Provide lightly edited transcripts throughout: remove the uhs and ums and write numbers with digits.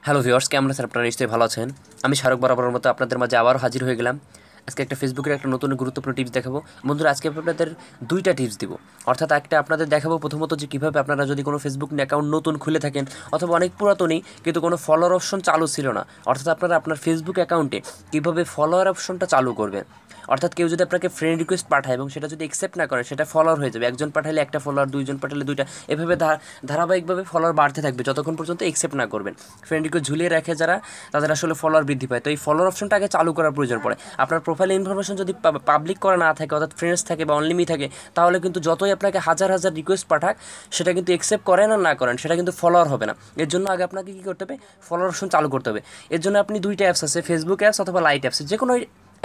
Hello viewers, কেমন আছেন? আপনারা নিশ্চয়ই ভালো আছেন। আমি শাহরুখ বরাবরের মতো আপনাদের মাঝে আবারও হাজির হয়ে গেলাম। আজকে একটা ফেসবুকের একটা নতুন গুরুত্বপূর্ণ টিপস দেখাবো। বন্ধুরা, আজকে আপনাদের দুইটা টিপস দিব। অর্থাৎ একটা আপনাদের দেখাবো প্রথমত যে কীভাবে আপনারা যদি কোনো ফেসবুক অ্যাকাউন্ট নতুন খুলে থাকেন অথবা অনেক পুরাতনই কিন্তু কোনো ফলোয়ার অপশন চালু ছিল না, অর্থাৎ আপনারা আপনার ফেসবুক অ্যাকাউন্টে কীভাবে ফলোয়ার অপশনটা চালু করবেন। অর্থাৎ কেউ যদি আপনাকে ফ্রেন্ড রিকোয়েস্ট পাঠায় এবং সেটা যদি অ্যাকসেপ্ট না করে সেটা ফলোয়ার হয়ে যাবে। একজন পাঠালে একটা ফলোয়ার, দুইজন পাঠালে দুইটা, এভাবে ধারাবাহিকভাবে ফলোয়ার বাড়তে থাকবে যতক্ষণ পর্যন্ত অ্যাকসেপ্ট না করবেন। ফ্রেন্ড রিকোয়েস্ট ঝুলিয়ে রাখে যারা, তাদের আসলে ফলোয়ার বৃদ্ধি পায়। তো এই ফলোয়ার অপশনটা আগে চালু করার প্রয়োজন পড়ে। আপনার প্রোফাইল ইনফরমেশন যদি পাবলিক করা না থাকে, অর্থাৎ ফ্রেন্ডস থাকে বা অনলিমি থাকে, তাহলে কিন্তু যতই আপনাকে হাজার হাজার রিকোয়েস্ট পাঠাক সেটা কিন্তু অ্যাকসেপ্ট করেন আর না করেন সেটা কিন্তু ফলোয়ার হবে না। এর জন্য আগে আপনাকে কী করতে হবে? ফলোয়ার অপশন চালু করতে হবে। এর জন্য আপনি দুইটা অ্যাপস আছে, ফেসবুক অ্যাপস অথবা লাইট অ্যাপস, যে কোনো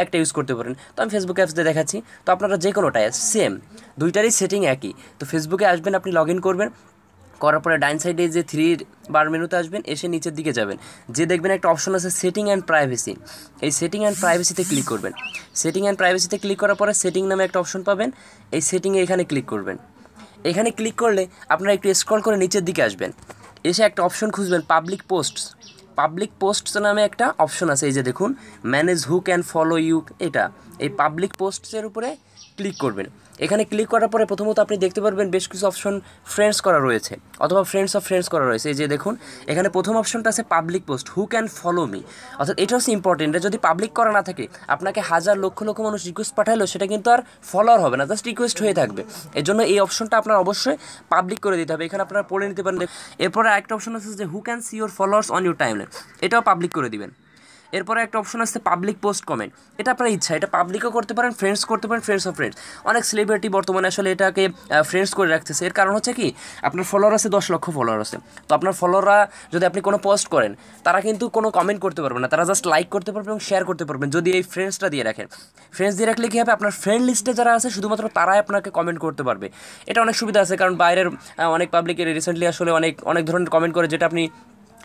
একটা ইউজ করতে পারেন। তো আমি ফেসবুক অ্যাপস দিয়ে দেখাচ্ছি। তো আপনারা যে কোনোটাই সেম, দুইটারই সেটিং একই। তো ফেসবুকে আসবেন, আপনি লগ ইন করবেন, করার পরে ডাইন সাইডে যে থ্রি বার মেনুতে আসবেন, এসে নিচের দিকে যাবেন, যে দেখবেন একটা অপশন আছে সেটিং অ্যান্ড প্রাইভেসি। এই সেটিং অ্যান্ড প্রাইভেসিতে ক্লিক করবেন। সেটিং অ্যান্ড প্রাইভেসিতে ক্লিক করার পরে সেটিং নামে একটা অপশন পাবেন। এই সেটিংয়ে এখানে ক্লিক করবেন। এখানে ক্লিক করলে আপনারা একটু স্ক্রল করে নিচের দিকে আসবেন, এসে একটা অপশন খুঁজবেন পাবলিক পোস্টস। পাবলিক পোস্টস নামে একটা অপশন আছে, এই যে দেখুন, manage who can follow you. এটা এই পাবলিক পোস্টসের উপরে ক্লিক করবেন। এখানে ক্লিক করার পরে প্রথমত আপনি দেখতে পারবেন বেশ কিছু অপশন ফ্রেন্ডস করা রয়েছে অথবা ফ্রেন্ডস অফ ফ্রেন্ডস করা রয়েছে। এই যে দেখুন, এখানে প্রথম অপশনটা আছে public post who can follow me. অর্থাৎ এটা হচ্ছে ইম্পর্টেন্ট। যদি পাবলিক করা না থাকে, আপনাকে হাজার লক্ষ লক্ষ মানুষ রিকোয়েস্ট পাঠালো, সেটা কিন্তু আর ফলোয়ার হবে না, জাস্ট রিকোয়েস্ট হয়ে থাকবে। এর জন্য এই অপশনটা আপনার অবশ্যই পাবলিক করে দিতে হবে। এখানে আপনারা পড়ে নিতে পারেন। এরপরে আরেকটা অপশন আছে যে who can see your followers on your timeline, এটাও পাবলিক করে দিবেন। এরপরে একটা অপশন আছে পাবলিক পোস্ট কমেন্ট। এটা আপনার ইচ্ছা, এটা পাবলিকও করতে পারেন, ফ্রেন্ডস করতে পারেন, ফ্রেন্ডস অফ ফ্রেন্ডস। অনেক সেলিব্রিটি বর্তমানে আসলে এটাকে ফ্রেন্ডস করে রাখতেছে। এর কারণ হচ্ছে কি, আপনার ফলোয়ার আছে 10 লক্ষ ফলোয়ার আছে। তো আপনার ফলোয়াররা যদি আপনি কোনো পোস্ট করেন, তারা কিন্তু কোনো কমেন্ট করতে পারবে না, তারা জাস্ট লাইক করতে পারবে এবং শেয়ার করতে পারবেন যদি এই ফ্রেন্ডসটা দিয়ে রাখেন। ফ্রেন্ডস দিয়ে রাখলে কী হবে, আপনার ফ্রেন্ড লিস্টে যারা আছে শুধুমাত্র তারাই আপনাকে কমেন্ট করতে পারবে। এটা অনেক সুবিধা আছে, কারণ বাইরের অনেক পাবলিকের রিসেন্টলি আসলে অনেক অনেক ধরনের কমেন্ট করে যেটা আপনি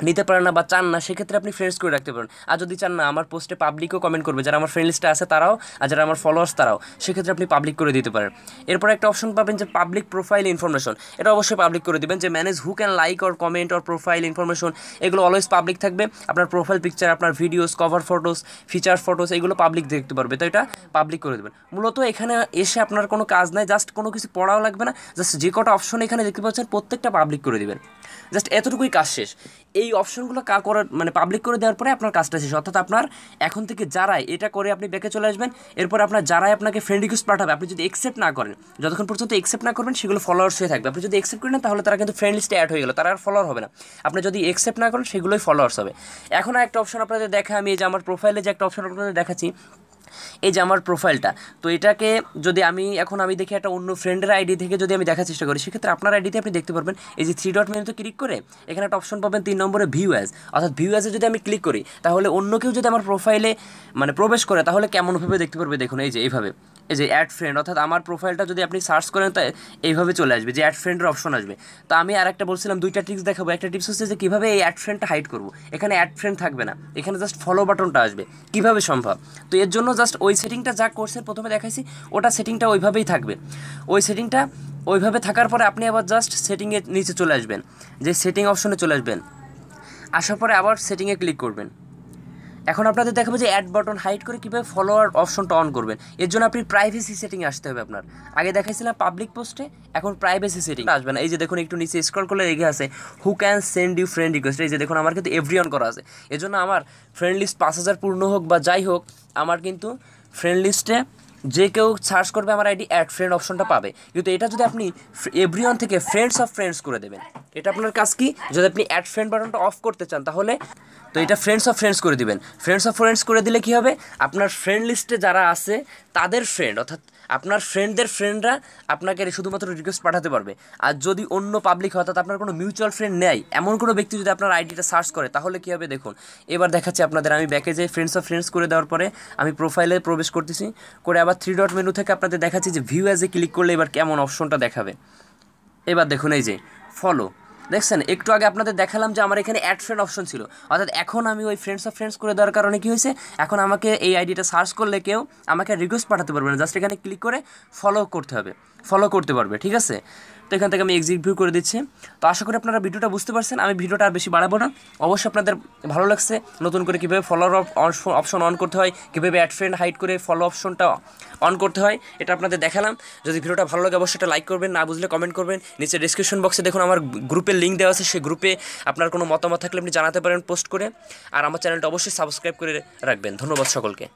নিতে পারেন না বা চান না, সেক্ষেত্রে আপনি ফ্রেন্ডস করে রাখতে পারেন। আর যদি চান না আমার পোস্টে পাবলিকও কমেন্ট করবে, যারা আমার ফ্রেন্ড লিস্টে আছে তারাও, আর যারা আমার ফলোয়ার্স তারাও, সেক্ষেত্রে আপনি পাবলিক করে দিতে পারেন। এরপর একটা অপশন পাবেন যে পাবলিক প্রোফাইল ইনফরমেশন। এটা অবশ্যই পাবলিক করে দিবেন, যে manage who can like or comment or profile information, এগুলো অলওয়েজ পাবলিক থাকবে। আপনার প্রোফাইল পিকচার, আপনার videos, cover photos, feature photos, এগুলো পাবলিক দেখতে পারবে। তো এটা পাবলিক করে দেবেন। মূলত এখানে এসে আপনার কোনো কাজ নাই, জাস্ট কোনো কিছু পড়াও লাগবে না, জাস্ট যে কটা অপশন এখানে দেখতে পাচ্ছেন প্রত্যেকটা পাবলিক করে দিবেন। জাস্ট এতটুকুই কাজ শেষ। এই অপশনগুলো পাবলিক করে দেওয়ার পরে আপনার কাজটা শেষ। অর্থাৎ আপনার এখন থেকে যারাই এটা করে আপনি ব্যাকে চলে আসবেন। এরপর আপনার যারাই আপনাকে ফ্রেন্ড রিকোয়েস্ট পাঠাবে, আপনি যদি অ্যাকসেপ্ট না করেন, যতক্ষণ পর্যন্ত অ্যাকসেপ্ট না করবেন সেগুলো ফলোয়ার্স হয়ে থাকবে। আপনি যদি অ্যাকসেপ্ট করেন তাহলে তারা কিন্তু ফ্রেন্ড লিস্টে অ্যাড হয়ে গেল, তারা আর ফলোয়ার হবে না। আপনি যদি অ্যাকসেপ্ট না করেন সেগুলোই ফলোয়ার্স হবে। এখন একটা অপশন আপনাদের দেখা, আমি এই যে আমার প্রোফাইলে যে একটা অপশন আপনাদের দেখাচ্ছি, এই যে আমার প্রোফাইলটা, তো এটাকে যদি আমি দেখি একটা অন্য ফ্রেন্ডের আইডি থেকে যদি আমি দেখার চেষ্টা করি, সেক্ষেত্রে আপনার আইডিতে আপনি দেখতে পারবেন এই যে থ্রি ডট মেনুতে ক্লিক করে এখানে একটা অপশন পাবেন 3 নম্বরে ভিউ অ্যাজ। অর্থাৎ ভিউ অ্যাজে যদি আমি ক্লিক করি, তাহলে অন্য কেউ যদি আমার প্রোফাইলে প্রবেশ করে, তাহলে কেমনভাবে দেখতে পারবে দেখুন, এই যে এইভাবে, এই যে অ্যাড ফ্রেন্ড, অর্থাৎ আমার প্রোফাইলটা যদি আপনি সার্চ করেন তা এইভাবে চলে আসবে, যে অ্যাড ফ্রেন্ডের অপশন আসবে। তো আমি আর একটা বলছিলাম দুইটা টিপস দেখাবো। একটা টিপস হচ্ছে যে কীভাবে এই অ্যাড ফ্রেন্ডটা হাইড করবো। এখানে অ্যাড ফ্রেন্ড থাকবে না, এখানে জাস্ট ফলো বাটনটা আসবে। কীভাবে সম্ভব? তো এর জন্য জাস্ট ওই সেটিংটা যা কোর্সের প্রথমে দেখাইছি, ওটা সেটিংটা ওইভাবেই থাকবে। ওই সেটিংটা ওইভাবে থাকার পরে আপনি আবার জাস্ট সেটিংয়ের নিচে চলে আসবেন, যে সেটিং অপশনে চলে আসবেন। আসার পরে আবার সেটিংয়ে ক্লিক করবেন। এখন আপনাদের দেখাবো যে অ্যাড বাটন হাইড করে কীভাবে ফলোয়ার অপশনটা অন করবেন। এর জন্য আপনি প্রাইভেসি সেটিংয়ে আসতে হবে আপনার। আগে দেখাইছিলাম পাবলিক পোস্টে, এখন প্রাইভেসি সেটিং আসবে না। এই যে দেখুন, একটু নিচে স্ক্রল করলে লেগে আছে who can send you friend request. এই যে দেখুন, আমার কিন্তু এভরিওয়ান করা আছে। এর জন্য আমার ফ্রেন্ড লিস্ট 5000 পূর্ণ হোক বা যাই হোক, আমার কিন্তু ফ্রেন্ড লিস্টে যে কেউ সার্চ করবে আমার আইডি, অ্যাড ফ্রেন্ড অপশনটা পাবে। কিন্তু এটা যদি আপনি এভরিওয়ান থেকে ফ্রেন্ডস অফ ফ্রেন্ডস করে দেবেন, এটা আপনার কাজ কি, যদি আপনি অ্যাড ফ্রেন্ড বাটনটা অফ করতে চান, তাহলে তো এটা ফ্রেন্ডস অফ ফ্রেন্ডস করে দিবেন। ফ্রেন্ডস অফ ফ্রেন্ডস করে দিলে কী হবে, আপনার ফ্রেন্ড লিস্টে যারা আছে তাদের ফ্রেন্ড, অর্থাৎ আপনার ফ্রেন্ডদের ফ্রেন্ডরা আপনাকে শুধুমাত্র রিকোয়েস্ট পাঠাতে পারবে। আর যদি অন্য পাবলিক হয়, অর্থাৎ আপনার কোনো মিউচুয়াল ফ্রেন্ড নেই এমন কোনো ব্যক্তি যদি আপনার আইডিটা সার্চ করে, তাহলে কী হবে দেখুন। এবার দেখাচ্ছি আপনাদের, আমি ব্যাকে যে ফ্রেন্ডস অফ ফ্রেন্ডস করে দেওয়ার পরে আমি প্রোফাইলে প্রবেশ করতেছি, করে আবার থ্রি ডট মেনু থেকে আপনাদের দেখাচ্ছি যে ভিউ অ্যাজে ক্লিক করলে এবার কেমন অপশনটা দেখাবে। এবার দেখুন, এই যে ফলো, দেখছেন একটু আগে আপনাদের দেখালাম যে আমার এখানে অ্যাড ফ্রেন্ড অপশন ছিল। অর্থাৎ এখন আমি ওই ফ্রেন্ডস অফ ফ্রেন্ডস করে দেওয়ার কারণে কী হয়েছে, এখন আমাকে এই আইডিটা সার্চ করলে কেউ আমাকে রিকোয়েস্ট পাঠাতে পারবে না, জাস্ট এখানে ক্লিক করে ফলো করতে হবে, ফলো করতে পারবে। ঠিক আছে, তো এখান থেকে আমি এক্সিট ভিউ করে দিচ্ছি। তো আশা করি আপনারা ভিডিওটা বুঝতে পারছেন, আমি ভিডিওটা আর বেশি বাড়াবো না। অবশ্যই আপনাদের ভালো লাগছে নতুন করে কীভাবে ফলোয়ার অপশন অন করতে হয়, কীভাবে অ্যাড ফ্রেন্ড হাইড করে ফলো অপশনটা অন করতে হয়, এটা আপনাদের দেখালাম। যদি ভিডিওটা ভালো লাগে অবশ্যই এটা লাইক করবেন, না বুঝলে কমেন্ট করবেন। নিচে ডিসক্রিপশন বক্সে দেখুন আমার গ্রুপের লিঙ্ক দেওয়া আছে, সেই গ্রুপে আপনার কোনো মতামত থাকলে আপনি জানাতে পারেন পোস্ট করে। আর আমার চ্যানেলটা অবশ্যই সাবস্ক্রাইব করে রাখবেন। ধন্যবাদ সকলকে।